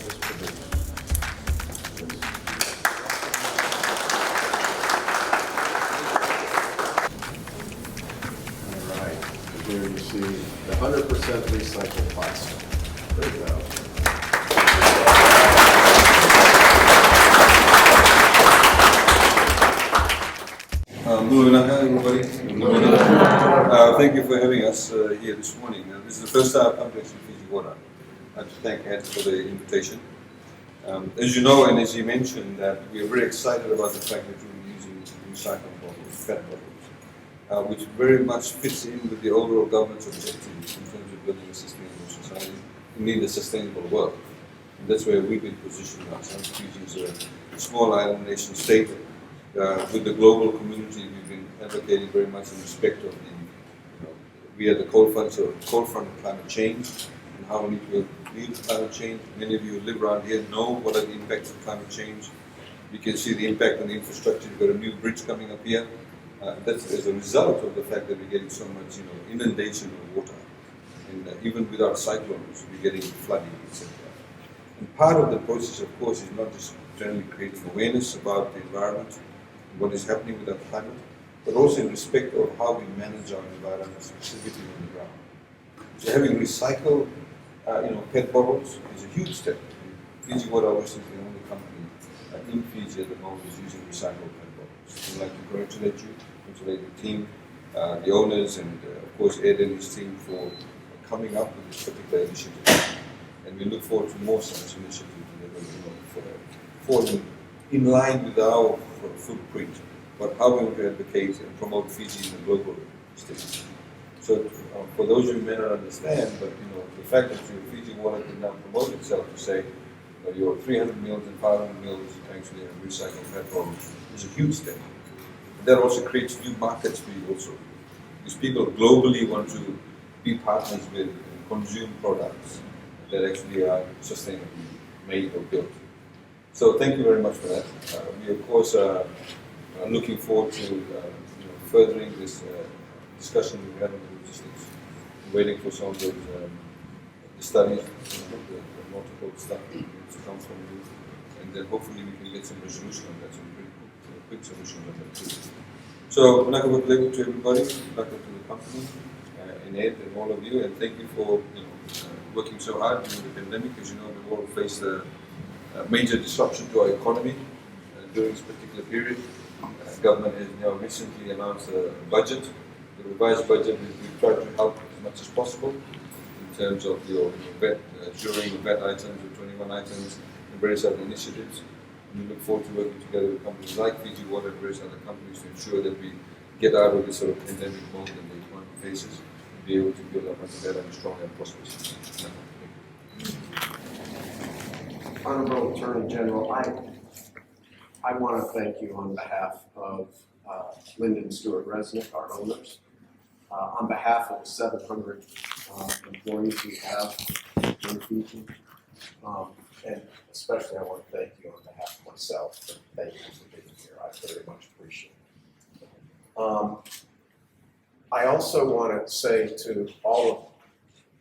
this provision. All right, and here you see the 100% recycled plastic. There you go. Everybody. Thank you for having us here this morning. This is the first time I've come to Fiji Water. I'd like to thank Ed for the invitation. As you know, and as you mentioned, that we are very excited about the fact that we're using recycled bottles, PET bottles, which very much fits in with the overall government's objectives in terms of building a sustainable society. We need a sustainable world. And that's where we've been positioning ourselves. Fiji is a small island nation state. With the global community, we've been advocating very much in respect of the, we are the forefront of climate change and how we need to deal with climate change. Many of you who live around here know what are the impacts of climate change. You can see the impact on the infrastructure. We've got a new bridge coming up here. That's as a result of the fact that we're getting so much, inundation of water. And even without cyclones, we're getting flooding, etc. And part of the process, of course, is not just generally creating awareness about the environment, what is happening with our climate, but also in respect of how we manage our environment, specifically on the ground. So having recycled, PET bottles is a huge step. Fiji Water obviously is the only company in Fiji at the moment is using recycled PET bottles. I'd like to congratulate you, congratulate the team, the owners, and of course Ed and his team for coming up with this particular initiative. And we look forward to more such initiatives in line with our footprint, but how we want to advocate and promote Fiji in the global stage. So for those of you who may not understand, but the fact that Fiji Water can now promote itself to say your 300 mils and 500 mils actually have recycled PET bottles is a huge step. That also creates new markets for you also, because people globally want to be partners with and consume products that actually are sustainably made or built. So thank you very much for that. We of course are looking forward to furthering this discussion we had on the logistics. Waiting for some of those the studies, the multiple stuff to come from you, and then hopefully we can get some resolution on that, some pretty quick solution on that too. So welcome to everybody, welcome to the company, and Ed and all of you, and thank you for working so hard during the pandemic. As you know, the world faced a major disruption to our economy during this particular period. Government has now recently announced a budget, the revised budget. We've tried to help as much as possible in terms of your vet, jury vet items, or 21 items, and various other initiatives. And we look forward to working together with companies like Fiji Water and various other companies to ensure that we get out of this sort of pandemic mode that the economy faces and be able to build a much better and stronger and prosperous. Honorable Attorney-General, I want to thank you on behalf of Lyndon Stewart Resnick, our owners, on behalf of the 700 employees we have in Fiji, and especially I want to thank you on behalf of myself. Thank you for being here. I very much appreciate it. I also want to say to all of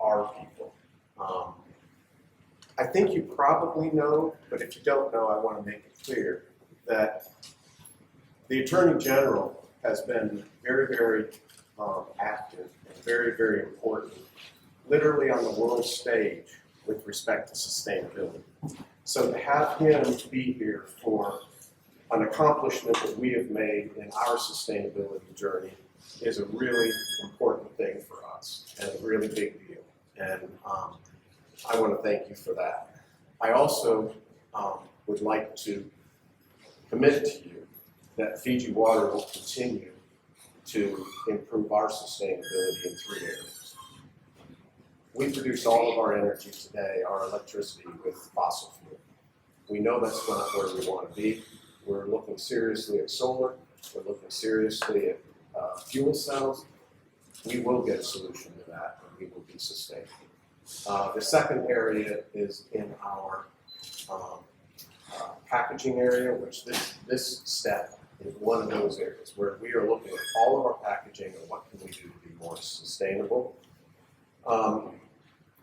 our people, I think you probably know, but if you don't know, I want to make it clear that the Attorney General has been very, very active and very, very important, literally on the world stage with respect to sustainability. So to have him be here for an accomplishment that we have made in our sustainability journey is a really important thing for us and a really big deal. And I want to thank you for that. I also would like to commit to you that Fiji Water will continue to improve our sustainability in 3 areas. We produce all of our energy today, our electricity, with fossil fuel. We know that's not where we want to be. We're looking seriously at solar. We're looking seriously at fuel cells. We will get a solution to that, and we will be sustainable. The second area is in our packaging area, which this step is one of those areas where we are looking at all of our packaging and what can we do to be more sustainable.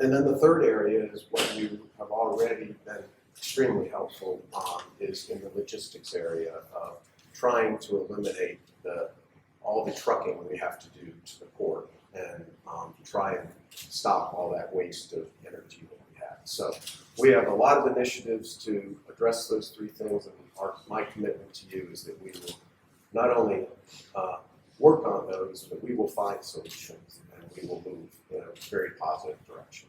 And then the third area is what you have already been extremely helpful on, is in the logistics area of trying to eliminate all the trucking we have to do to the port and try and stop all that waste of energy that we have. So we have a lot of initiatives to address those three things, and my commitment to you is that we will not only work on those, but we will find solutions and we will move in a very positive direction.